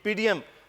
PDM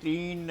3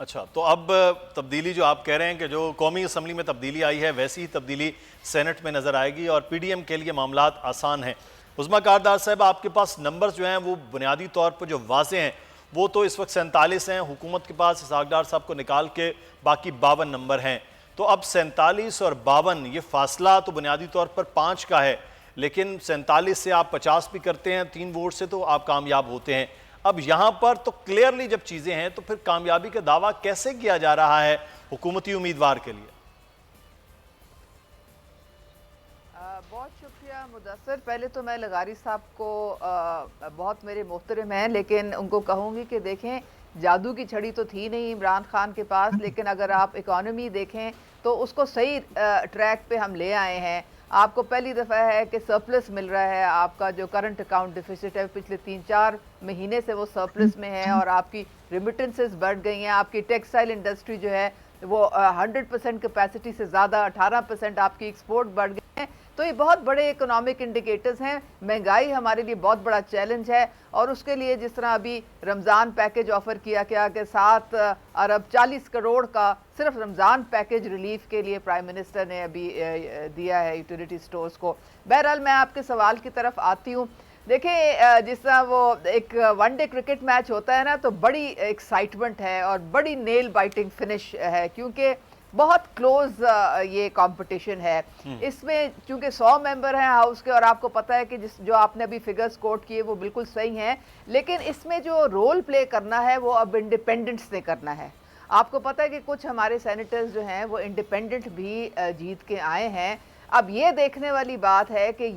اچھا، تو اب تبدیلی جو آپ کہہ رہے ہیں کہ جو قومی اسمبلی میں تبدیلی آئی ہے ویسی ہی تبدیلی سینٹ میں نظر آئے گی اور پی ڈی ایم کے لیے معاملات آسان ہیں. عظمیٰ کاردار صاحب، آپ کے پاس نمبرز جو ہیں وہ بنیادی طور پر جو واضح ہیں وہ تو اس وقت 47 ہیں. حکومت کے پاس اسحاق ڈار صاحب کو نکال کے باقی 52 نمبر ہیں. تو اب 47 اور 52 یہ فاصلہ تو بنیادی طور پر 5 کا ہے، لیکن 47 سے آپ 50 بھی کرتے ہیں 3 ووٹ سے تو آپ کامیاب ہوتے ہیں. اب یہاں پر تو کلیئرلی جب چیزیں ہیں تو پھر کامیابی کا دعویٰ کیسے کیا جا رہا ہے حکومتی امیدوار کے لیے؟ بہت شکریہ مدثر. پہلے تو میں لغاری صاحب کو بہت میرے محترم ہیں، لیکن ان کو کہوں گی کہ دیکھیں جادو کی چھڑی تو تھی نہیں عمران خان کے پاس، لیکن اگر آپ اکانومی دیکھیں تو اس کو صحیح ٹریک پہ ہم لے آئے ہیں. آپ کو پہلی دفعہ ہے کہ سرپلس مل رہا ہے. آپ کا جو کرنٹ اکاؤنٹ ڈیفیسٹ ہے پچھلے 3-4 مہینے سے وہ سرپلس میں ہے، اور آپ کی ریمیٹنسز بڑھ گئی ہیں. آپ کی ٹیکسٹائل انڈسٹری جو ہے وہ 100% کیپیسٹی سے زیادہ 18% آپ کی ایکسپورٹ بڑھ گئی ہیں. تو یہ بہت بڑے اکنامک انڈیکیٹرز ہیں. مہنگائی ہمارے لیے بہت بڑا چیلنج ہے، اور اس کے لیے جس طرح ابھی رمضان پیکج آفر کیا گیا کہ 7 ارب 40 کروڑ کا صرف رمضان پیکج ریلیف کے لیے پرائم منسٹر نے ابھی دیا ہے یوٹیلیٹی سٹورز کو. بہرحال میں آپ کے سوال کی طرف آتی ہوں. دیکھیں جس طرح وہ ایک ون ڈے کرکٹ میچ ہوتا ہے نا، تو بڑی ایکسائٹمنٹ ہے اور بڑی نیل بائٹنگ فنش ہے، کیونکہ بہت کلوز یہ کمپٹیشن ہے. اس میں چونکہ 100 ممبر ہیں ہاؤس کے، اور آپ کو پتہ ہے کہ جو آپ نے ابھی فگرز کوٹ کیے وہ بالکل صحیح ہیں، لیکن اس میں جو رول پلے کرنا ہے وہ اب انڈیپینڈنٹس نے کرنا ہے. آپ کو پتہ ہے کہ کچھ ہمارے سینیٹرز جو ہیں وہ انڈیپینڈنٹ بھی جیت کے آئے ہیں. اب یہ دیکھنے والی بات ہے کہ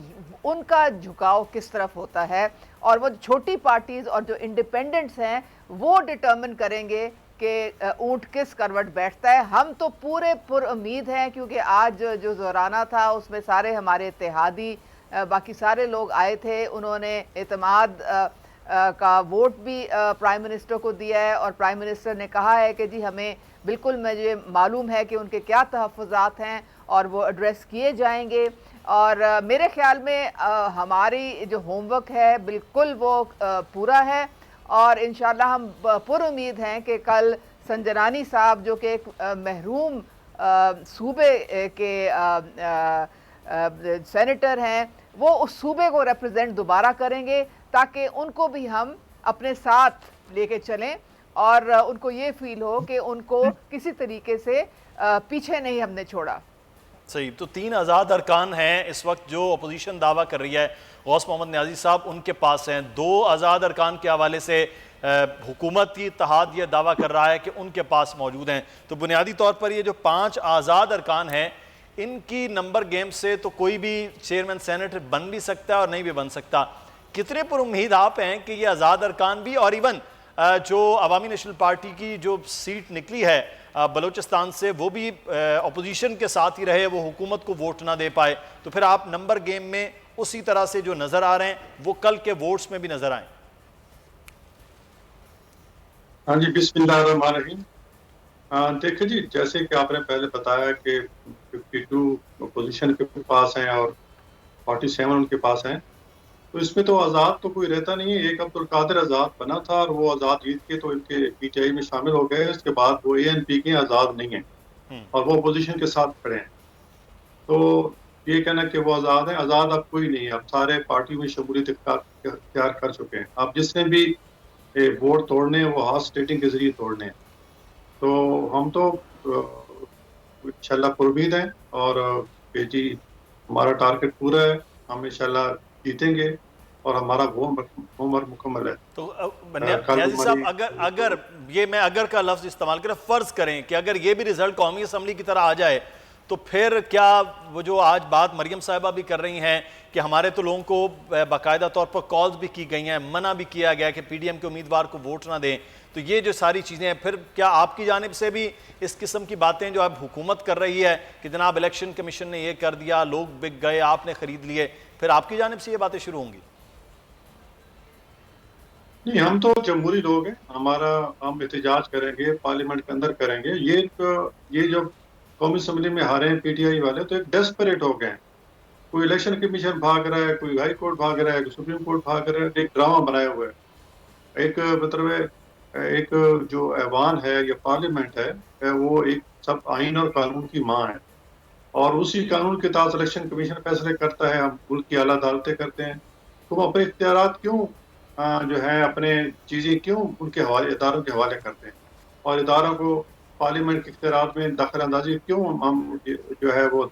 ان کا جھکاؤ کس طرف ہوتا ہے، اور وہ چھوٹی پارٹیز اور جو انڈیپینڈنٹس ہیں وہ ڈٹرمن کریں گے کہ اونٹ کس کروٹ بیٹھتا ہے. ہم تو پورے پر امید ہیں، کیونکہ آج جو زورانہ تھا اس میں سارے ہمارے اتحادی باقی سارے لوگ آئے تھے. انہوں نے اعتماد کا ووٹ بھی پرائم منسٹر کو دیا ہے، اور پرائم منسٹر نے کہا ہے کہ جی ہمیں بالکل مجھے معلوم ہے کہ ان کے کیا تحفظات ہیں اور وہ ایڈریس کیے جائیں گے. اور میرے خیال میں ہماری جو ہوم ورک ہے بالکل وہ پورا ہے، اور انشاءاللہ ہم پر امید ہیں کہ کل سنجرانی صاحب جو کہ ایک محروم صوبے کے سینیٹر ہیں، وہ اس صوبے کو ریپرزینٹ دوبارہ کریں گے، تاکہ ان کو بھی ہم اپنے ساتھ لے کے چلیں اور ان کو یہ فیل ہو کہ ان کو کسی طریقے سے پیچھے نہیں ہم نے چھوڑا. صحیح. تو 3 آزاد ارکان ہیں اس وقت جو اپوزیشن دعویٰ کر رہی ہے. غوث محمد نیازی صاحب ان کے پاس ہیں. 2 آزاد ارکان کے حوالے سے حکومتی اتحاد یہ دعویٰ کر رہا ہے کہ ان کے پاس موجود ہیں. تو بنیادی طور پر یہ جو 5 آزاد ارکان ہیں ان کی نمبر گیم سے تو کوئی بھی چیئرمین سینٹ بن بھی سکتا ہے اور نہیں بھی بن سکتا. کتنے پر امید آپ ہیں کہ یہ آزاد ارکان بھی، اور ایون جو عوامی نیشنل پارٹی کی جو سیٹ نکلی ہے بلوچستان سے، وہ بھی اپوزیشن کے ساتھ ہی رہے، وہ حکومت کو ووٹ نہ دے پائے، تو پھر آپ نمبر گیم میں اسی طرح سے جو نظر آ رہے ہیں وہ کل کے ووٹس میں بھی نظر آئیں؟ ہاں جی، بسم اللہ الرحمن الرحیم. دیکھیں جی، جیسے کہ آپ نے پہلے بتایا کہ 52 اپوزیشن کے پاس ہیں اور 47 ان کے پاس ہیں، تو اس میں تو آزاد تو کوئی رہتا نہیں ہے. ایک عبدالقادر آزاد بنا تھا اور وہ آزاد جیت کے تو ان کے پی ٹی آئی میں شامل ہو گئے. اس کے بعد وہ اے این پی کے آزاد نہیں ہیں اور وہ اپوزیشن کے ساتھ کھڑے ہیں. تو یہ کہنا کہ وہ آزاد ہیں، آزاد اب کوئی نہیں ہے. اب سارے پارٹیوں میں شمولیت اختیار کر چکے ہیں. اب جس نے بھی ووٹ توڑنے وہ ہاؤس اسٹیٹنگ کے ذریعے توڑنے ہیں. تو ہم تو انشاءاللہ پر امید ہیں اور کہ جی ہمارا ٹارگٹ پورا ہے، ہم انشاءاللہ جیتیں گے اور ہمارا ہوم ورک مکمل ہے. تو نیازی صاحب اگر یہ میں اگر کا لفظ استعمال کریں، فرض کریں کہ اگر یہ بھی رزلٹ قومی اسمبلی کی طرح آ جائے، تو پھر کیا وہ جو آج بات مریم صاحبہ بھی کر رہی ہیں کہ ہمارے تو لوگوں کو باقاعدہ طور پر کالز بھی کی گئی ہیں، منع بھی کیا گیا کہ پی ڈی ایم کے امیدوار کو ووٹ نہ دیں، تو یہ جو ساری چیزیں ہیں، پھر کیا آپ کی جانب سے بھی اس قسم کی باتیں جو اب حکومت کر رہی ہے کہ جناب الیکشن کمیشن نے یہ کر دیا، لوگ بک گئے، آپ نے خرید لیے، پھر آپ کی جانب سے یہ باتیں شروع ہوں گی؟ نہیں، ہم تو جمہوری لوگ ہیں، ہم احتجاج کریں گے، پارلیمنٹ کے اندر کریں گے. یہ جو قومی اسمبلی میں ہارے ہیں پی ٹی آئی والے، تو ایک ڈیسپریٹ ہو گئے ہیں. کوئی الیکشن کمیشن بھاگ رہا ہے، کوئی ہائی کورٹ بھاگ رہا ہے، کوئی سپریم کورٹ بھاگ رہا ہے. ایک ڈرامہ بنایا ہوا ہے. ایک مطلب ایک جو ایوان ہے یا پارلیمنٹ ہے وہ ایک سب آئین اور قانون کی ماں ہے، اور اسی قانون کے تحت الیکشن کمیشن فیصلے کرتا ہے، ہم ملک کی اعلیٰ عدالتیں کرتے ہیں، تو اپنے اختیارات کیوں جو ہیں اپنے چیزیں کیوں ان کے حوالے اداروں کے حوالے کرتے ہیں، اور اداروں کو پارلیمنٹ کے اختیارات میں دخل اندازی کیوں ہم جو ہے وہ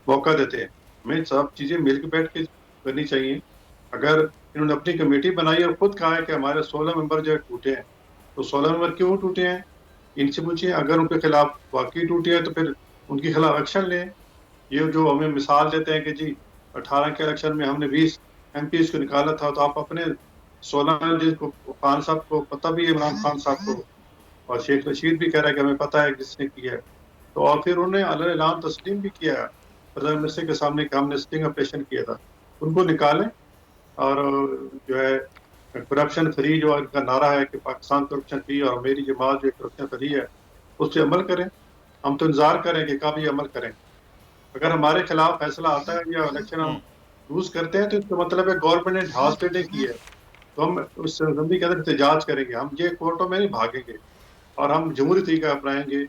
موقع دیتے ہیں؟ ہمیں سب چیزیں مل کے بیٹھ کے کرنی چاہیے۔ اگر انہوں نے اپنی کمیٹی بنائی اور خود کہا ہے کہ ہمارے 16 ممبر جو ہے ٹوٹے ہیں، تو 16 ممبر کیوں ٹوٹے ہیں ان سے پوچھیں۔ اگر ان کے خلاف واقعی ٹوٹے ہیں تو پھر ان کے خلاف ایکشن لیں۔ یہ جو ہمیں مثال دیتے ہیں کہ جی 18 کے الیکشن میں ہم نے 20 MPs کو نکالا تھا، تو آپ اپنے 16 جن کو خان صاحب کو پتہ بھی ہے، عمران خان صاحب کو، اور شیخ رشید بھی کہہ رہا ہے کہ ہمیں پتہ ہے کس نے کیا ہے، تو اور پھر انہوں نے اعلان تسلیم بھی کیا پردھان منسٹر کے سامنے کہ ہم نے اسٹنگ آپریشن کیا تھا، ان کو نکالیں، اور جو ہے کرپشن فری جو ان کا نعرہ ہے کہ پاکستان کرپشن فری اور میری جماعت جو کرپشن فری ہے اس پہ عمل کریں۔ ہم تو انتظار کریں کہ کب یہ عمل کریں۔ اگر ہمارے خلاف فیصلہ آتا ہے یا الیکشن ہم لوز کرتے ہیں تو اس کا مطلب ہے گورنمنٹ نے ہاؤس پیٹنگ کی ہے، تو ہم اس سرزمین کے اندر احتجاج کریں گے، ہم یہ کورٹوں میں نہیں بھاگیں گے، اور ہم جمہوری طریقہ اپنائیں گے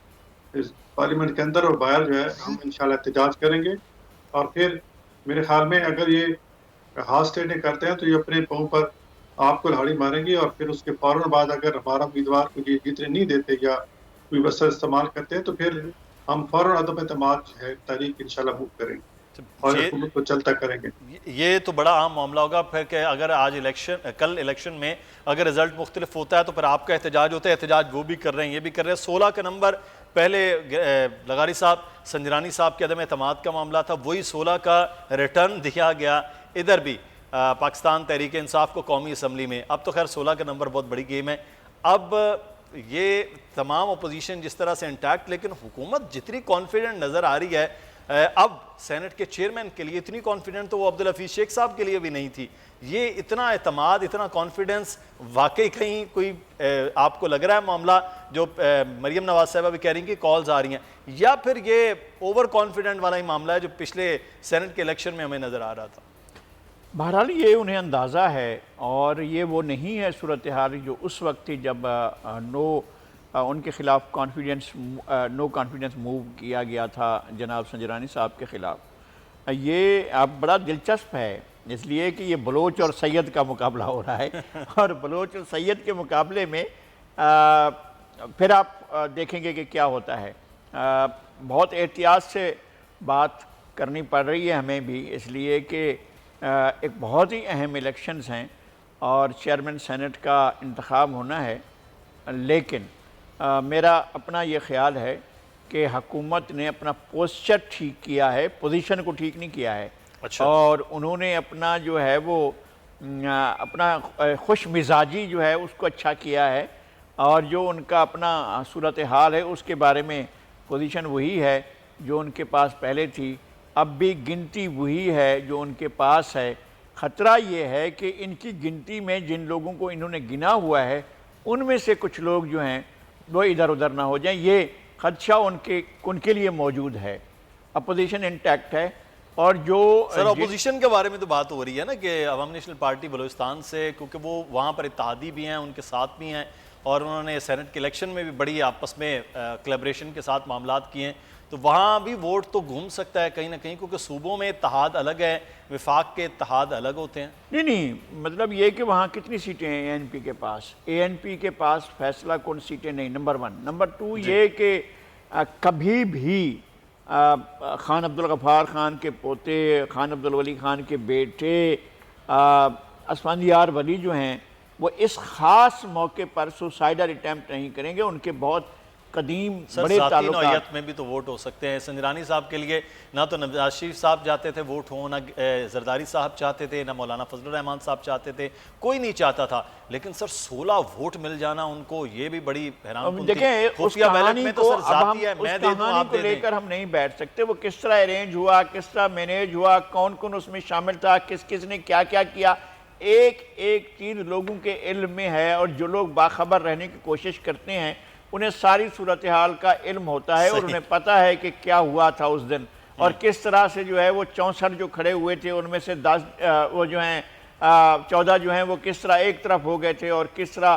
پارلیمنٹ کے اندر اور باہر جو ہے ہم انشاءاللہ احتجاج کریں گے۔ اور پھر میرے خیال میں اگر یہ ہاؤس ٹریڈنگ کرتے ہیں تو یہ اپنے پاؤں پر آپ کو لہاڑی ماریں گے، اور پھر اس کے فوراً بعد اگر ہمارا امیدوار کو یہ جیتنے نہیں دیتے یا کوئی وسیلہ استعمال کرتے ہیں تو پھر ہم فوراً عدم اعتماد جو ہے تحریک انشاءاللہ موو کریں گے اور حکومت کو چلتا کریں گے۔ یہ تو بڑا عام معاملہ ہوگا پھر کہ اگر آج کل الیکشن میں اگر رزلٹ مختلف ہوتا ہے تو پھر آپ کا احتجاج ہوتا ہے، احتجاج وہ بھی کر رہے ہیں، یہ بھی کر رہے ہیں۔ 16 کا نمبر پہلے لغاری صاحب سنجرانی صاحب کے عدم اعتماد کا معاملہ تھا، وہی 16 کا ریٹرن دیا گیا ادھر بھی پاکستان تحریک انصاف کو قومی اسمبلی میں۔ اب تو خیر 16 کا نمبر بہت بڑی گیم ہے۔ اب یہ تمام اپوزیشن جس طرح سے انٹیکٹ، لیکن حکومت جتنی کانفیڈنٹ نظر آ رہی ہے اب سینٹ کے چیئرمین کے لیے، اتنی کانفیڈنٹ تو وہ عبدالحفیظ شیخ صاحب کے لیے بھی نہیں تھی۔ یہ اتنا اعتماد، اتنا کانفیڈنس واقعی کہیں کوئی آپ کو لگ رہا ہے معاملہ جو مریم نواز صاحبہ بھی کہہ رہی ہیں کہ کالز آ رہی ہیں، یا پھر یہ اوور کانفیڈنٹ والا ہی معاملہ ہے جو پچھلے سینٹ کے الیکشن میں ہمیں نظر آ رہا تھا؟ بہرحال یہ انہیں اندازہ ہے، اور یہ وہ نہیں ہے صورتحال جو اس وقت تھی جب ان کے خلاف نو کانفیڈنس موو کیا گیا تھا جناب سنجرانی صاحب کے خلاف۔ یہ اب بڑا دلچسپ ہے اس لیے کہ یہ بلوچ اور سید کا مقابلہ ہو رہا ہے، اور بلوچ اور سید کے مقابلے میں پھر آپ دیکھیں گے کہ کیا ہوتا ہے۔ بہت احتیاط سے بات کرنی پڑ رہی ہے ہمیں بھی، اس لیے کہ ایک بہت ہی اہم الیکشنز ہیں اور چیئرمین سینٹ کا انتخاب ہونا ہے، لیکن میرا اپنا یہ خیال ہے کہ حکومت نے اپنا پوسچر ٹھیک کیا ہے، پوزیشن کو ٹھیک نہیں کیا ہے، اور انہوں نے اپنا جو ہے وہ اپنا خوش مزاجی جو ہے اس کو اچھا کیا ہے، اور جو ان کا اپنا صورتحال ہے اس کے بارے میں پوزیشن وہی ہے جو ان کے پاس پہلے تھی، اب بھی گنتی وہی ہے جو ان کے پاس ہے۔ خطرہ یہ ہے کہ ان کی گنتی میں جن لوگوں کو انہوں نے گنا ہوا ہے ان میں سے کچھ لوگ جو ہیں وہ ادھر ادھر نہ ہو جائیں، یہ خدشہ ان کے لیے موجود ہے۔ اپوزیشن انٹیکٹ ہے، اور جو سر اپوزیشن کے بارے میں تو بات ہو رہی ہے نا کہ عوامی نیشنل پارٹی بلوچستان سے، کیونکہ وہ وہاں پر اتحادی بھی ہیں، ان کے ساتھ بھی ہیں، اور انہوں نے سینٹ کے الیکشن میں بھی بڑی آپس میں کلیبریشن کے ساتھ معاملات کیے ہیں، تو وہاں بھی ووٹ تو گھوم سکتا ہے کہیں نہ کہیں، کیونکہ صوبوں میں اتحاد الگ ہے، وفاق کے اتحاد الگ ہوتے ہیں۔ نہیں مطلب یہ کہ وہاں کتنی سیٹیں ہیں ANP کے پاس؟ ANP کے پاس فیصلہ کن سیٹیں نہیں، نمبر 1۔ نمبر 2 یہ کہ کبھی بھی خان عبدالغفار خان کے پوتے، خان عبدالولی خان کے بیٹے اسفندیار ولی جو ہیں وہ اس خاص موقع پر سوسائیڈل اٹیمپٹ نہیں کریں گے، ان کے بہت قدیم بڑے ذاتی تعلقات۔ نوعیت میں بھی تو ووٹ ہو سکتے ہیں۔ سنجرانی صاحب کے لیے نہ تو نواز شریف صاحب چاہتے تھے ووٹ ہوں، نہ زرداری صاحب چاہتے تھے، نہ مولانا فضل الرحمان صاحب چاہتے تھے، کوئی نہیں چاہتا تھا، لیکن سر 16 ووٹ مل جانا ان کو، یہ بھی بڑی حیران کن تھی۔ دیکھیں اس کہانی کو لے کر ہم نہیں بیٹھ سکتے، وہ کس طرح ارینج ہوا، کس طرح مینیج ہوا، کون کون اس میں شامل تھا، کس نے کیا کیا کیا، ایک چیز لوگوں کے علم میں ہے، اور جو لوگ باخبر رہنے کی کوشش کرتے ہیں انہیں ساری صورتحال کا علم ہوتا ہے، اور انہیں پتہ ہے کہ کیا ہوا تھا اس دن، اور کس طرح سے جو ہے وہ 64 جو کھڑے ہوئے تھے ان میں سے 10 وہ جو ہیں 14 جو ہیں وہ کس طرح ایک طرف ہو گئے تھے، اور کس طرح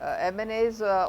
MNAs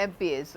MPs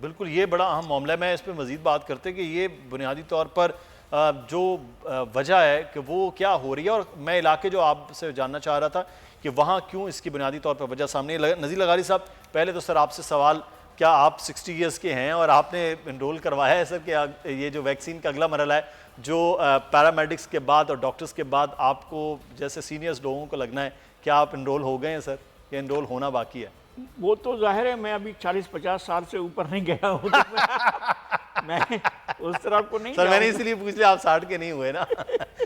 بالکل یہ بڑا اہم معاملہ ہے. میں اس پہ مزید بات کرتے کہ یہ بنیادی طور پر جو وجہ ہے کہ وہ کیا ہو رہی ہے, اور میں علاقے جو آپ سے جاننا چاہ رہا تھا کہ وہاں کیوں اس کی بنیادی طور پر وجہ سامنے. نذیر لغاری صاحب, پہلے تو سر آپ سے سوال, کیا آپ 60 ایئرس کے ہیں اور آپ نے انرول کروایا ہے سر کہ یہ جو ویکسین کا اگلا مرحلہ ہے جو پیرامیڈکس کے بعد اور ڈاکٹرز کے بعد آپ کو جیسے سینئرز لوگوں کو لگنا ہے, کیا آپ انرول ہو گئے ہیں سر یا انرول ہونا باقی ہے؟ وہ تو ظاہر ہے میں ابھی 40-50 سال سے اوپر نہیں گیا ہوں, میں اس طرح کو نہیں. سر میں نے اسی لیے پوچھ لیا, آپ 60 کے نہیں ہوئے نا,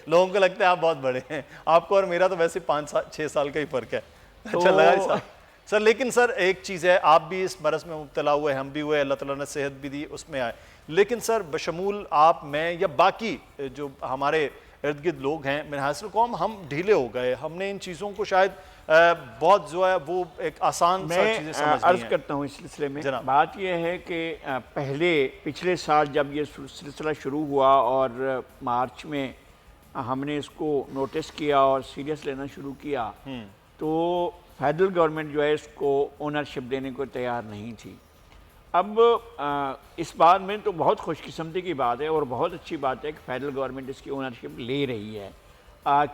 لوگوں کو لگتا ہے آپ بہت بڑے ہیں, آپ کو اور میرا تو ویسے 5-6 سال کا ہی فرق ہے. اچھا لغاری صاحب سر, لیکن سر ایک چیز ہے, آپ بھی اس مرض میں مبتلا ہوئے, ہم بھی ہوئے, اللہ تعالیٰ نے صحت بھی دی, اس میں آئے, لیکن سر بشمول آپ, میں یا باقی جو ہمارے ارد گرد لوگ ہیں من حیث القوم, ہم ڈھیلے ہو گئے, ہم نے ان چیزوں کو شاید بہت جو ہے وہ ایک آسان سا چیزیں سمجھ میں لی ہیں. عرض کرتا ہوں اس سلسلے میں, بات یہ ہے کہ پچھلے سال جب یہ سلسلہ شروع ہوا اور مارچ میں ہم نے اس کو نوٹس کیا اور سیریس لینا شروع کیا, تو فیڈرل گورنمنٹ جو ہے اس کو اونرشپ دینے کو تیار نہیں تھی. اب اس بات میں تو بہت خوش قسمتی کی بات ہے اور بہت اچھی بات ہے کہ فیڈرل گورنمنٹ اس کی اونرشپ لے رہی ہے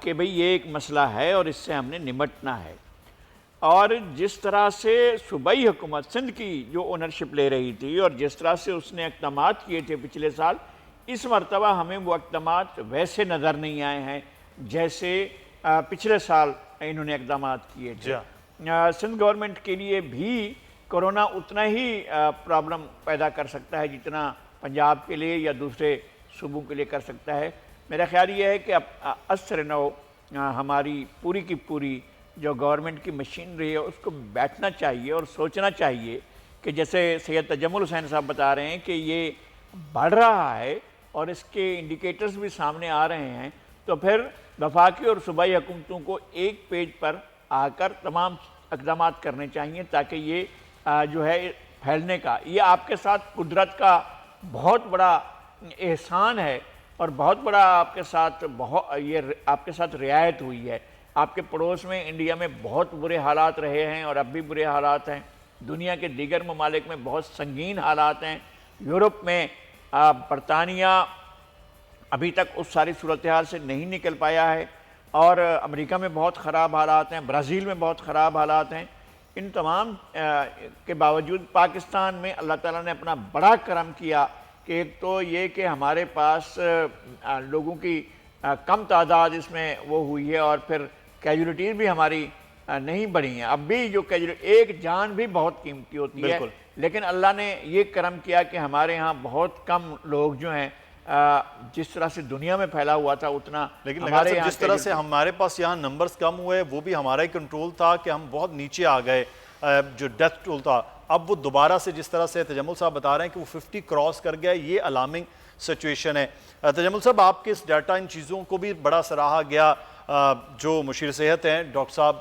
کہ بھئی یہ ایک مسئلہ ہے اور اس سے ہم نے نمٹنا ہے. اور جس طرح سے صوبائی حکومت سندھ کی جو اونرشپ لے رہی تھی اور جس طرح سے اس نے اقدامات کیے تھے پچھلے سال, اس مرتبہ ہمیں وہ اقدامات ویسے نظر نہیں آئے ہیں جیسے پچھلے سال انہوں نے اقدامات کیے تھے. سندھ گورنمنٹ کے لیے بھی کرونا اتنا ہی پرابلم پیدا کر سکتا ہے جتنا پنجاب کے لیے یا دوسرے صوبوں کے لیے کر سکتا ہے. میرا خیال یہ ہے کہ اب اثر نو ہماری پوری کی پوری جو گورنمنٹ کی مشینری ہے اس کو بیٹھنا چاہیے اور سوچنا چاہیے کہ جیسے سید تجمل حسین صاحب بتا رہے ہیں کہ یہ بڑھ رہا ہے اور اس کے انڈیکیٹرز بھی سامنے آ رہے ہیں, تو پھر وفاقی اور صوبائی حکومتوں کو ایک پیج پر آ کر تمام اقدامات کرنے چاہیے تاکہ یہ جو ہے پھیلنے کا, یہ آپ کے ساتھ قدرت کا بہت بڑا احسان ہے اور بہت بڑا آپ کے ساتھ آپ کے ساتھ رعایت ہوئی ہے. آپ کے پڑوس میں انڈیا میں بہت برے حالات رہے ہیں اور اب بھی برے حالات ہیں, دنیا کے دیگر ممالک میں بہت سنگین حالات ہیں, یورپ میں برطانیہ ابھی تک اس ساری صورتحال سے نہیں نکل پایا ہے, اور امریکہ میں بہت خراب حالات ہیں, برازیل میں بہت خراب حالات ہیں. ان تمام کے باوجود پاکستان میں اللہ تعالیٰ نے اپنا بڑا کرم کیا کہ ایک تو یہ کہ ہمارے پاس لوگوں کی کم تعداد اس میں وہ ہوئی ہے, اور پھر کیجولیٹیز بھی ہماری نہیں بڑھی ہیں. اب بھی جو ایک جان بھی بہت قیمتی ہوتی ہے, لیکن اللہ نے یہ کرم کیا کہ ہمارے ہاں بہت کم لوگ جو ہیں جس طرح سے دنیا میں پھیلا ہوا تھا اتنا, لیکن جس طرح سے ہمارے پاس یہاں نمبرز کم ہوئے وہ بھی ہمارا ہی کنٹرول تھا کہ ہم بہت نیچے آ گئے. جو ڈیتھ ٹول تھا اب وہ دوبارہ سے جس طرح سے تجمل صاحب بتا رہے ہیں کہ وہ 50 کراس کر گیا, یہ الارمنگ سچویشن ہے. تجمل صاحب آپ کے اس ڈیٹا ان چیزوں کو بھی بڑا سراہا گیا جو مشیر صحت ہیں ڈاکٹر صاحب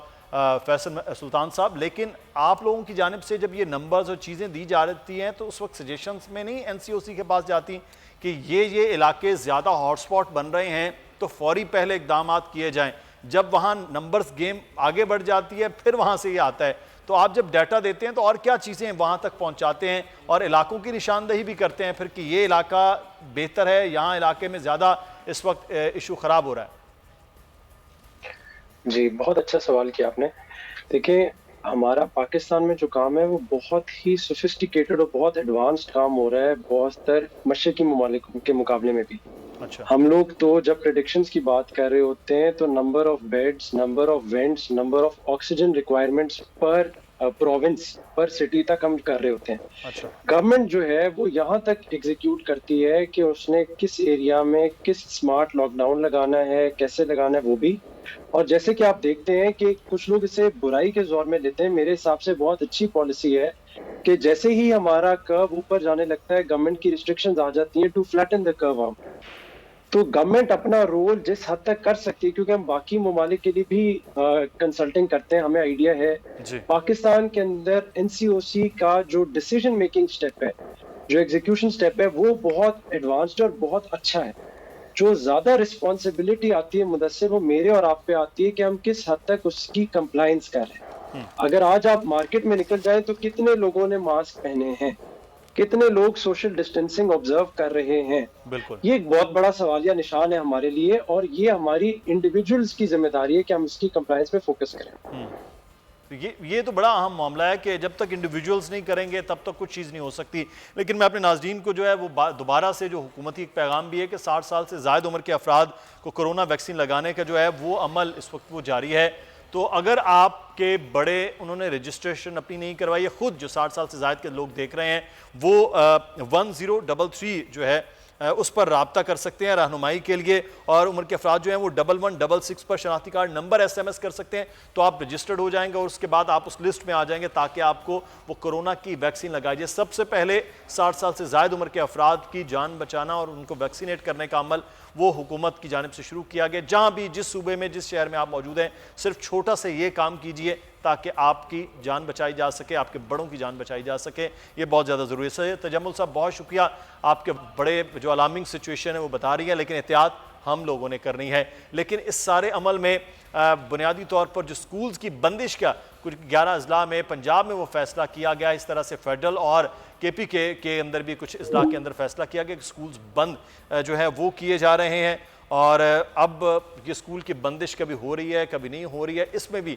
فیصل سلطان صاحب, لیکن آپ لوگوں کی جانب سے جب یہ نمبرز اور چیزیں دی جا رہی ہیں تو اس وقت سجیشنز میں نہیں NCOC کے پاس جاتی کہ یہ علاقے زیادہ ہاٹ سپاٹ بن رہے ہیں تو فوری پہلے اقدامات کیے جائیں؟ جب وہاں نمبرز گیم آگے بڑھ جاتی ہے پھر وہاں سے یہ آتا ہے, تو آپ جب ڈیٹا دیتے ہیں تو اور کیا چیزیں وہاں تک پہنچاتے ہیں اور علاقوں کی نشاندہی بھی کرتے ہیں پھر کہ یہ علاقہ بہتر ہے, یہاں علاقے میں زیادہ اس وقت ایشو خراب ہو رہا ہے؟ جی بہت اچھا سوال کیا آپ نے. دیکھیں ہمارا پاکستان میں جو کام ہے وہ بہت ہی سوفسٹیکیٹڈ اور بہت ایڈوانسڈ کام ہو رہا ہے بہت تر مشرقی ممالک کے مقابلے میں بھی. ہم لوگ تو جب پریڈکشنز کی بات کر رہے ہوتے ہیں تو number of beds, number of vents, number of oxygen requirements per province per city تک ہم کر رہے ہوتے ہیں. گورنمنٹ جو ہے وہ یہاں تک ایگزیکیوٹ کرتی ہے کہ اس نے کس ایریا میں کس سمارٹ لاک ڈاؤن لگانا ہے, کیسے لگانا ہے وہ بھی. اور جیسے کہ آپ دیکھتے ہیں کہ کچھ لوگ اسے برائی کے زور میں لیتے ہیں, میرے حساب سے بہت اچھی پالیسی ہے کہ جیسے ہی ہمارا کرو اوپر جانے لگتا ہے گورنمنٹ کی ریسٹرکشنز آ جاتی ہیں ٹو فلیٹن دا کرو آؤٹ. تو گورنمنٹ اپنا رول جس حد تک کر سکتی ہے, کیونکہ ہم باقی ممالک کے لیے بھی کنسلٹنگ کرتے ہیں, ہمیں آئیڈیا ہے. پاکستان کے اندر NCOC کا جو ڈیسیژن میکنگ سٹیپ ہے, جو ایگزیکیوشن سٹیپ ہے, وہ بہت ایڈوانسڈ اور بہت اچھا ہے. جو زیادہ رسپانسبلٹی آتی ہے مدثر, وہ میرے اور آپ پہ آتی ہے کہ ہم کس حد تک اس کی کمپلائنس کر رہے ہیں. اگر آج آپ مارکیٹ میں نکل جائیں تو کتنے لوگوں نے ماسک پہنے ہیں, کتنے لوگ سوشل ڈسٹینسنگ آبزرو کر رہے ہیں. بالکل یہ ایک بہت بڑا سوالیہ نشان ہے ہمارے لیے، اور یہ ہماری انڈیویجولز کی ذمہ داری ہے کہ ہم اس کی کمپلائنس پہ فوکس کریں. یہ تو بڑا اہم معاملہ ہے کہ جب تک انڈیویجولز نہیں کریں گے تب تک کچھ چیز نہیں ہو سکتی. لیکن میں اپنے ناظرین کو جو ہے وہ دوبارہ سے جو حکومتی ایک پیغام بھی ہے کہ 60 سال سے زائد عمر کے افراد کو کرونا ویکسین لگانے کا جو ہے وہ عمل اس وقت وہ جاری ہے. تو اگر آپ کے بڑے انہوں نے رجسٹریشن اپنی نہیں کروائی ہے، خود جو 60 سال سے زائد کے لوگ دیکھ رہے ہیں وہ 1033 جو ہے اس پر رابطہ کر سکتے ہیں رہنمائی کے لیے، اور عمر کے افراد جو ہیں وہ 1166 پر شناختی کارڈ نمبر SMS کر سکتے ہیں تو آپ رجسٹرڈ ہو جائیں گے، اور اس کے بعد آپ اس لسٹ میں آ جائیں گے تاکہ آپ کو وہ کرونا کی ویکسین لگائی جائے. سب سے پہلے 60 سال سے زائد عمر کے افراد کی جان بچانا اور ان کو ویکسینیٹ کرنے کا عمل وہ حکومت کی جانب سے شروع کیا گیا. جہاں بھی جس صوبے میں جس شہر میں آپ موجود ہیں صرف چھوٹا سے یہ کام کیجئے تاکہ آپ کی جان بچائی جا سکے، آپ کے بڑوں کی جان بچائی جا سکے. یہ بہت زیادہ ضروری ہے. تجمل صاحب بہت شکریہ، آپ کے بڑے جو الارمنگ سچویشن ہے وہ بتا رہی ہے، لیکن احتیاط ہم لوگوں نے کرنی ہے. لیکن اس سارے عمل میں بنیادی طور پر جو سکولز کی بندش کا کچھ 11 اضلاع میں پنجاب میں وہ فیصلہ کیا گیا، اس طرح سے فیڈرل اور KP کے اندر بھی کچھ اضلاع کے اندر فیصلہ کیا گیا کہ سکولز بند جو ہے وہ کیے جا رہے ہیں. اور اب یہ سکول کی بندش کبھی ہو رہی ہے کبھی نہیں ہو رہی ہے، اس میں بھی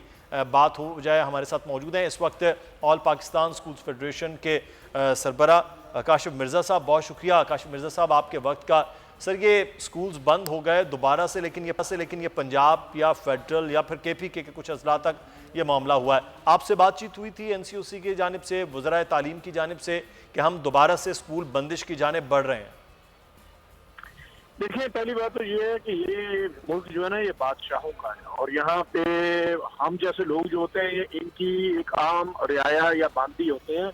بات ہو جائے. ہمارے ساتھ موجود ہیں اس وقت آل پاکستان سکولز فیڈریشن کے سربراہ کاشف مرزا صاحب. بہت شکریہ کاشف مرزا صاحب آپ کے وقت کا. سر یہ سکولز بند ہو گئے دوبارہ سے، لیکن یہ پنجاب یا فیڈرل یا پھر KP کے کچھ اضلاع تک یہ معاملہ ہوا ہے. آپ سے بات چیت ہوئی تھی NCOC کی جانب سے، وزرائے تعلیم کی جانب سے، کہ ہم دوبارہ سے سکول بندش کی جانب بڑھ رہے ہیں؟ دیکھیں، پہلی بات تو یہ ہے کہ یہ ملک جو ہے نا یہ بادشاہوں کا ہے، اور یہاں پہ ہم جیسے لوگ جو ہوتے ہیں ان کی ایک عام رعایا یا باندی ہوتے ہیں،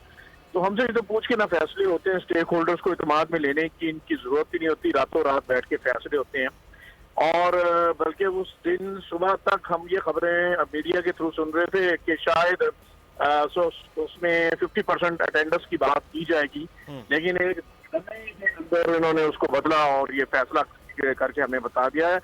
تو ہم سے تو پوچھ کے نہ فیصلے ہوتے ہیں. اسٹیک ہولڈرز کو اعتماد میں لینے کی ان کی ضرورت ہی نہیں ہوتی، راتوں رات بیٹھ کے فیصلے ہوتے ہیں. اور بلکہ اس دن صبح تک ہم یہ خبریں میڈیا کے تھرو سن رہے تھے کہ شاید اس میں 50% اٹینڈنس کی بات کی جائے گی، لیکن ایک اندر انہوں نے اس کو بدلا اور یہ فیصلہ کر کے ہمیں بتا دیا ہے.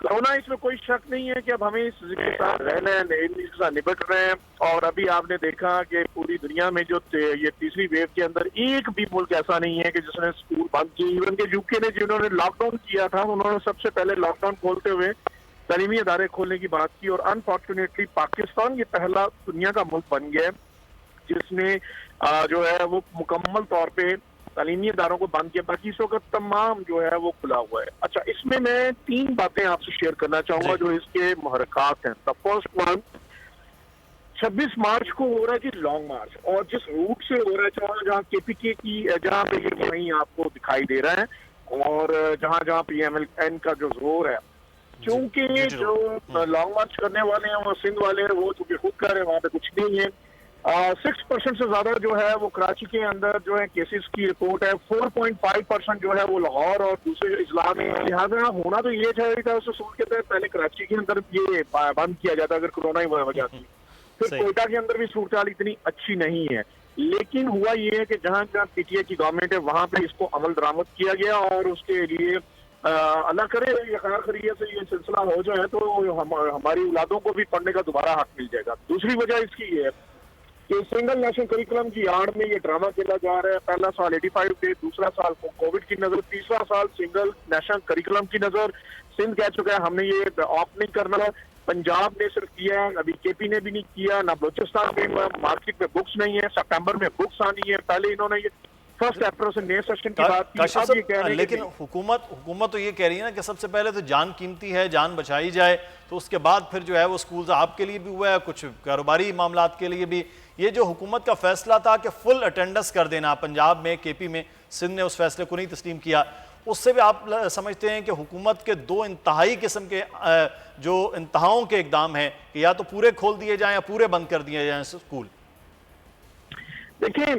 کرونا اس میں کوئی شک نہیں ہے کہ اب ہمیں اس کے ساتھ رہنا ہے، اس کے ساتھ نپٹ رہے ہیں. اور ابھی آپ نے دیکھا کہ پوری دنیا میں جو یہ تیسری ویو کے اندر ایک بھی ملک ایسا نہیں ہے کہ جس نے اسکول بند کی. ایون کہ UK نے جنہوں نے لاک ڈاؤن کیا تھا انہوں نے سب سے پہلے لاک ڈاؤن کھولتے ہوئے تعلیمی ادارے کھولنے کی بات کی، اور انفارچونیٹلی پاکستان یہ پہلا دنیا کا ملک بن گیا ہے جس نے جو ہے وہ مکمل طور پہ تعلیمی اداروں کو بند کیا. باقی اس وقت تمام جو ہے وہ کھلا ہوا ہے. اچھا، اس میں 3 باتیں آپ سے شیئر کرنا چاہوں گا جو اس کے محرکات ہیں. فرسٹ ون، 26 مارچ کو ہو رہا ہے جی لانگ مارچ، اور جس روٹ سے ہو رہا ہے جہاں KPK کی جہاں پہ یہ وہیں آپ کو دکھائی دے رہا ہے، اور جہاں پہ MLN کا جو زور ہے، کیونکہ جو لانگ مارچ کرنے والے ہیں وہ سندھ والے ہیں، وہ چونکہ خود کر رہے ہیں وہاں پہ کچھ نہیں ہے. 6% سے زیادہ جو ہے وہ کراچی کے اندر جو ہے کیسز کی رپورٹ ہے. 4.5% جو ہے وہ لاہور اور دوسرے اضلاع میں. لہٰذا ہونا تو یہ چاہیے تھا اس اصول کے تحت پہلے کراچی کے اندر یہ بند کیا جاتا اگر کورونا ہی وجہ تھی. پھر کوئٹہ کے اندر بھی صورتحال اتنی اچھی نہیں ہے. لیکن ہوا یہ ہے کہ جہاں PTI کی گورنمنٹ ہے وہاں پہ اس کو عمل درآمد کیا گیا، اور اس کے لیے اللہ کرے یہ خیر خیریت سے یہ سلسلہ ہو جائے تو ہماری اولادوں کو بھی پڑھنے کا دوبارہ حق مل جائے گا. دوسری وجہ اس کی یہ ہے کہ سنگل نیشنل کریکولم کی آڑ میں یہ ڈرامہ کھیلا جا رہا ہے. پہلا سال 85 ڈے، دوسرا سال کووڈ کی نظر، تیسرا سال سنگل نیشنل کریکولم کی نظر. سندھ کہہ چکا ہے ہم نے یہ آف نہیں کرنا. پنجاب نے صرف کیا ہے، ابھی KP نے بھی نہیں کیا، نہ بلوچستان میں مارکیٹ میں بکس نہیں ہے. سپٹمبر میں بکس آنی ہے. پہلے انہوں نے یہ 1 اپریل سے نئے سیشن کی بات کی. لیکن حکومت تو یہ کہہ رہی ہے نا کہ سب سے پہلے تو جان قیمتی ہے، جان بچائی جائے، تو اس کے بعد پھر جو ہے وہ سکولز آپ کے لیے بھی ہوا ہے، کچھ کاروباری معاملات کے لیے بھی. یہ جو حکومت کا فیصلہ تھا کہ فل اٹینڈنس کر دینا پنجاب میں، KP میں، سندھ نے اس فیصلے کو نہیں تسلیم کیا، اس سے بھی آپ سمجھتے ہیں کہ حکومت کے 2 انتہائی قسم کے جو انتہاؤں کے اقدام ہیں کہ یا تو پورے کھول دیے جائیں یا پورے بند کر دیے جائیں سکول؟ دیکھیں،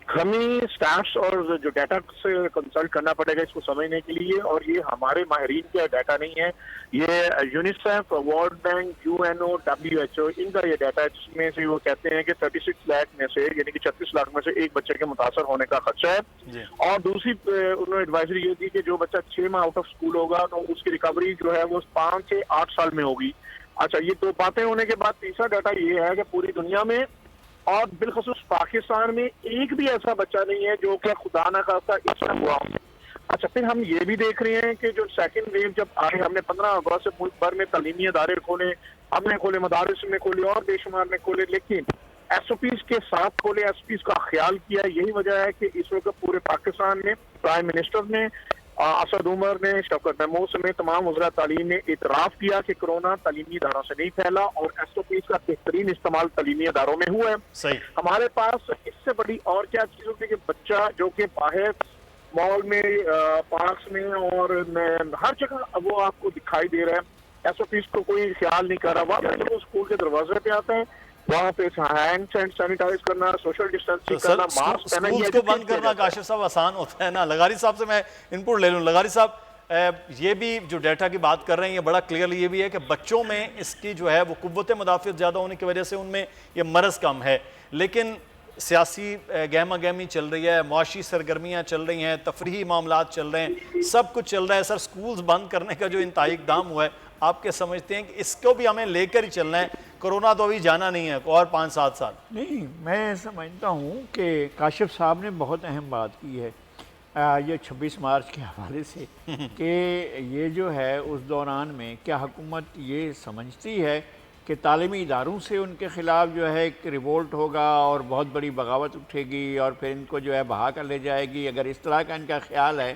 ہمیں سٹافس اور جو ڈیٹا سے کنسلٹ کرنا پڑے گا اس کو سمجھنے کے لیے، اور یہ ہمارے ماہرین کا ڈیٹا نہیں ہے، یہ UNICEF, world bank, UNO، WHO ان کا یہ ڈیٹا ہے، جس میں سے وہ کہتے ہیں کہ 36 لاکھ میں سے یعنی کہ 36 لاکھ میں سے ایک بچے کے متاثر ہونے کا خدشہ ہے. اور دوسری انہوں نے ایڈوائزری یہ دی کہ جو بچہ 6 ماہ آؤٹ آف اسکول ہوگا تو اس کی ریکوری جو ہے وہ 5 سے 8 سال میں ہوگی. اچھا، یہ 2 باتیں ہونے کے بعد تیسرا ڈیٹا یہ ہے کہ پوری دنیا میں اور بالخصوص پاکستان میں ایک بھی ایسا بچہ نہیں ہے جو کہ خدا نہ خواستہ اس میں ہوا ہو۔ اچھا پھر ہم یہ بھی دیکھ رہے ہیں کہ جو سیکنڈ ویو جب آئے، ہم نے 15 اگست سے ملک بھر میں تعلیمی ادارے کھولے، ہم نے کھولے، مدارس میں کھولے اور بے شمار میں کھولے، لیکن ایس او پیز کے ساتھ کھولے، ایس او پیز کا خیال کیا۔ یہی وجہ ہے کہ اس وقت پورے پاکستان میں پرائم منسٹر نے، اسد عمر نے، شوکت محمود سمیت تمام وزراء تعلیم نے اعتراف کیا کہ کرونا تعلیمی اداروں سے نہیں پھیلا اور ایس او پیز کا بہترین استعمال تعلیمی اداروں میں ہوا ہے۔ صحیح۔ ہمارے پاس اس سے بڑی اور کیا چیز ہوتی ہے کہ بچہ جو کہ باہر مال میں، پارکس میں اور ہر جگہ وہ آپ کو دکھائی دے رہا ہے، ایس او پیز کو کوئی خیال نہیں کر رہا۔ وہاں جب وہ اسکول کے دروازے پہ آتا ہے وہاں پہ ہینڈ سینیٹائز کرنا، سوشل ڈسٹینسنگ کرنا، ماسک پہننا، سکولز کو بند کرنا کاشف صاحب آسان ہوتا ہے نا؟ لغاری صاحب سے میں ان پٹ لے لوں۔ لغاری صاحب یہ بھی جو ڈیٹا کی بات کر رہے ہیں یہ بڑا کلیئرلی یہ بھی ہے کہ بچوں میں اس کی جو ہے وہ قوت مدافعت زیادہ ہونے کی وجہ سے ان میں یہ مرض کم ہے، لیکن سیاسی گہما گہمی چل رہی ہے، معاشی سرگرمیاں چل رہی ہیں، تفریحی معاملات چل رہے ہیں، سب کچھ چل رہا ہے۔ سر سکولز بند کرنے کا جو انتہائی اقدام ہوا ہے، آپ کیا سمجھتے ہیں کہ اس کو بھی ہمیں لے کر ہی چلنا ہے؟ کرونا تو ابھی جانا نہیں ہے، اور 5-7 سال۔ نہیں، میں سمجھتا ہوں کہ کاشف صاحب نے بہت اہم بات کی ہے یہ 26 مارچ کے حوالے سے کہ یہ جو ہے اس دوران میں کیا حکومت یہ سمجھتی ہے کہ تعلیمی اداروں سے ان کے خلاف جو ہے ایک ریوولٹ ہوگا اور بہت بڑی بغاوت اٹھے گی اور پھر ان کو جو ہے بہا کر لے جائے گی؟ اگر اس طرح کا ان کا خیال ہے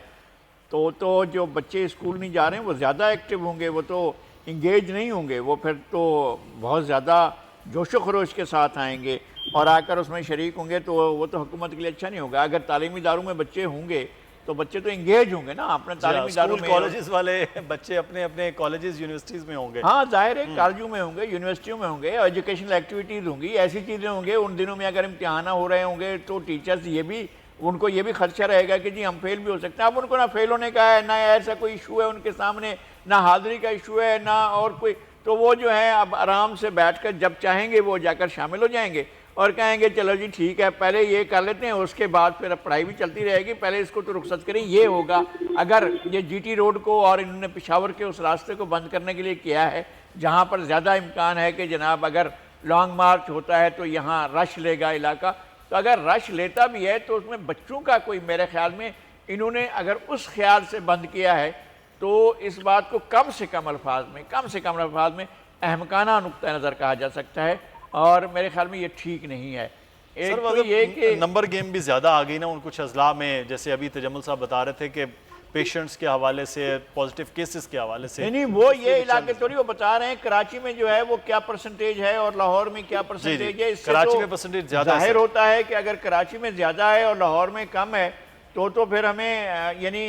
تو جو بچے اسکول نہیں جا رہے ہیں وہ زیادہ ایکٹیو ہوں گے، وہ تو انگیج نہیں ہوں گے، وہ پھر تو بہت زیادہ جوش و خروش کے ساتھ آئیں گے اور آ کر اس میں شریک ہوں گے، تو وہ تو حکومت کے لیے اچھا نہیں ہوگا۔ اگر تعلیمی اداروں میں بچے ہوں گے تو بچے تو انگیج ہوں گے نا اپنے تعلیمی اداروں میں۔ کالجز والے بچے اپنے اپنے کالجز یونیورسٹیز میں ہوں گے۔ ہاں ظاہر ہے، کالجوں میں ہوں گے، یونیورسٹیوں میں ہوں گے، ایجوکیشنل ایکٹیویٹیز ہوں گی، ایسی چیزیں ہوں گے۔ ان دنوں میں اگر امتحان ہو رہے ہوں گے تو ٹیچرز ان کو یہ بھی خدشہ رہے گا کہ جی ہم فیل بھی ہو سکتے ہیں۔ اب ان کو نہ فیل ہونے کا ہے، نہ ایسا کوئی ایشو ہے ان کے سامنے، نہ حاضری کا ایشو ہے، نہ اور کوئی، تو وہ جو ہے اب آرام سے بیٹھ کر جب چاہیں گے وہ جا کر شامل ہو جائیں گے اور کہیں گے چلو جی ٹھیک ہے پہلے یہ کر لیتے ہیں، اس کے بعد پھر اب پڑھائی بھی چلتی رہے گی، پہلے اس کو تو رخصت کریں۔ یہ ہوگا اگر یہ جی ٹی روڈ کو اور انہوں نے پشاور کے اس راستے کو بند کرنے کے لیے کیا ہے جہاں پر زیادہ امکان ہے کہ جناب اگر لانگ مارچ ہوتا ہے تو یہاں رش لے گا علاقہ، تو اگر رش لیتا بھی ہے تو اس میں بچوں کا کوئی، میرے خیال میں انہوں نے اگر اس خیال سے بند کیا ہے تو اس بات کو کم سے کم الفاظ میں احمقانہ نقطہ نظر کہا جا سکتا ہے، اور میرے خیال میں یہ ٹھیک نہیں ہے۔ ایک تو یہ کہ نمبر گیم بھی زیادہ آ گئی نا ان کچھ اضلاع میں، جیسے ابھی تجمل صاحب بتا رہے تھے کہ پیشنٹس کے حوالے سے، پازیٹیو کیسز کے حوالے سے، نہیں وہ یہ علاقے تھوڑی وہ بتا رہے ہیں کراچی میں جو ہے وہ کیا پرسنٹیج ہے اور لاہور میں کیا پرسنٹیج ہے۔ اس سے کراچی میں پرسنٹیج زیادہ ظاہر ہوتا ہے کہ اگر کراچی میں زیادہ ہے اور لاہور میں کم ہے تو پھر ہمیں یعنی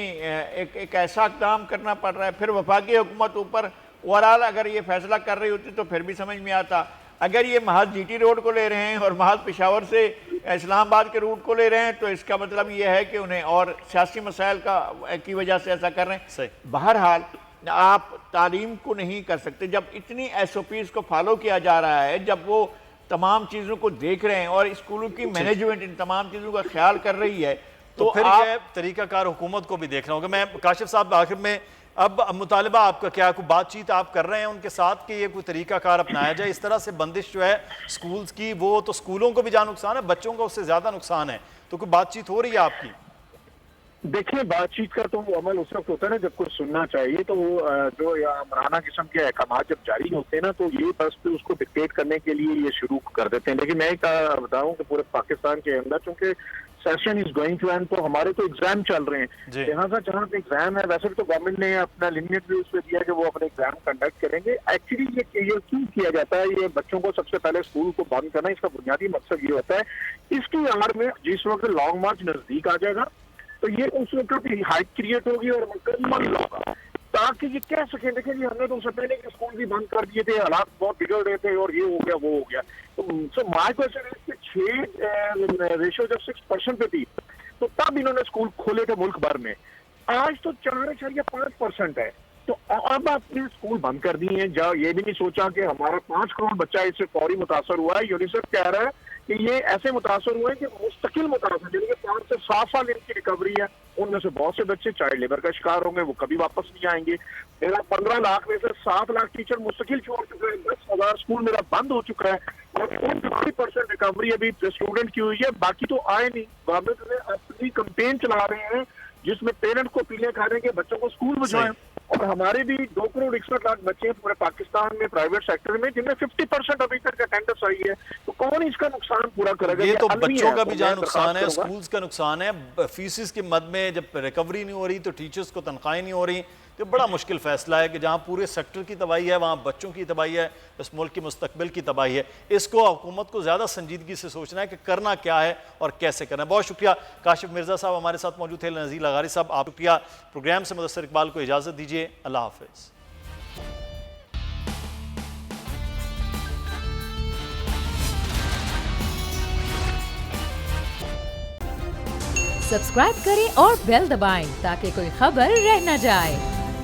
ایک ایسا اقدام کرنا پڑ رہا ہے۔ پھر وفاقی حکومت اوپر اوورال اگر یہ فیصلہ کر رہی ہوتی تو پھر بھی سمجھ میں آتا۔ اگر یہ محض جی ٹی روڈ کو لے رہے ہیں اور محض پشاور سے اسلام آباد کے روٹ کو لے رہے ہیں تو اس کا مطلب یہ ہے کہ انہیں اور سیاسی مسائل کی وجہ سے ایسا کر رہے ہیں۔ صحیح۔ بہرحال آپ تعلیم کو نہیں کر سکتے جب اتنی ایس او پیز کو فالو کیا جا رہا ہے، جب وہ تمام چیزوں کو دیکھ رہے ہیں اور اسکولوں کی مینجمنٹ ان تمام چیزوں کا خیال کر رہی ہے تو پھر یہ طریقہ کار حکومت کو بھی دیکھنا ہوگا۔ میں کاشف صاحب آخر میں اب مطالبہ آپ کا کیا، کوئی بات چیت آپ کر رہے ہیں ان کے ساتھ کہ یہ کوئی طریقہ کار اپنایا جائے؟ اس طرح سے بندش جو ہے سکولز کی، وہ تو سکولوں کو بھی جہاں نقصان ہے، بچوں کو اس سے زیادہ نقصان ہے، تو کوئی بات چیت ہو رہی ہے آپ کی؟ دیکھیں بات چیت کا تو عمل اس وقت ہوتا ہے نا جب کچھ سننا چاہیے، تو وہ جو عمرانہ قسم کے احکامات جب جاری ہوتے ہیں نا تو یہ بس اس کو ڈکٹیٹ کرنے کے لیے یہ شروع کر دیتے ہیں۔ لیکن میں بتاؤں کہ پورے پاکستان کے اندر چونکہ session is going to end, تو ہمارے تو ایگزام چل رہے ہیں، لہٰذا جہاں پہ ایگزام ہے ویسے تو گورنمنٹ نے اپنا لمٹ بھی اس پہ دیا کہ وہ اپنے ایگزام کنڈکٹ کریں گے۔ ایکچولی یہ کیوں کیا جاتا ہے؟ یہ بچوں کو سب سے پہلے اسکول کو بند کرنا، اس کا بنیادی مقصد یہ ہوتا ہے اس کی آڑ میں جس وقت لانگ مارچ نزدیک آ جائے گا تو یہ اس وقت ہائپ کریٹ ہوگی اور مکمل ہوگا تاکہ یہ کہہ سکیں دیکھیں جی ہم نے تو اس سے پہلے کہ اسکول بھی بند کر دیے تھے، حالات بہت بگڑ رہے تھے اور یہ ہو گیا وہ ہو گیا۔ تو مائی کوشچن ہے کہ 6 ریشو جب 6% پہ تھی تو تب انہوں نے اسکول کھولے تھے ملک بھر میں، آج تو 4.5% ہے، تو اب آپ نے اسکول بند کر دی ہیں۔ یہ بھی نہیں سوچا کہ ہمارا 5 کروڑ بچہ اس سے فوری متاثر ہوا ہے۔ یونیسیف کہہ رہا ہے کہ یہ ایسے متاثر ہوئے کہ مستقل متاثر، یعنی کہ 5 سے 7 سال ان کی ریکوری ہے، ان میں سے بہت سے بچے چائلڈ لیبر کا شکار ہوں گے، وہ کبھی واپس نہیں آئیں گے۔ میرا 15 لاکھ میں سے 7 لاکھ ٹیچر مستقل چھوڑ چکے ہیں، 10,000 اسکول میرا بند ہو چکا ہے، اور 50% ریکوری ابھی اسٹوڈنٹ کی ہوئی ہے، باقی تو آئے نہیں۔ گورنمنٹ نے اپنی کمپین چلا رہے ہیں جس میں پیرنٹ کو پیلے کھانے کے بچوں کو اسکول بھجوائیں، اور ہمارے بھی 2 کروڑ 61 لاکھ بچے ہیں پورے پاکستان میں پرائیویٹ سیکٹر میں، جن میں 50% ابھی تک اٹینڈنس آئی ہے، تو کون اس کا نقصان پورا کرے گا؟ یہ تو عالمی بچوں ہے، کا تو بھی میں جہاں نقصان ہے، درخواست کروں گا۔ اسکولز کا نقصان ہے، فیسز کی مد میں جب ریکوری نہیں ہو رہی تو ٹیچرز کو تنخواہیں نہیں ہو رہی، تو بڑا مشکل فیصلہ ہے کہ جہاں پورے سیکٹر کی تباہی ہے وہاں بچوں کی تباہی ہے، اس ملک کی مستقبل کی تباہی ہے۔ اس کو حکومت کو زیادہ سنجیدگی سے سوچنا ہے کہ کرنا کیا ہے اور کیسے کرنا ہے۔ بہت شکریہ کاشف مرزا صاحب ہمارے ساتھ موجود تھے، نذیر لغاری صاحب آپ شکریہ۔ پروگرام سے مدثر اقبال کو اجازت دیجیے، اللہ حافظ۔ سبسکرائب کریں اور بیل دبائیں تاکہ کوئی خبر رہ نہ جائے۔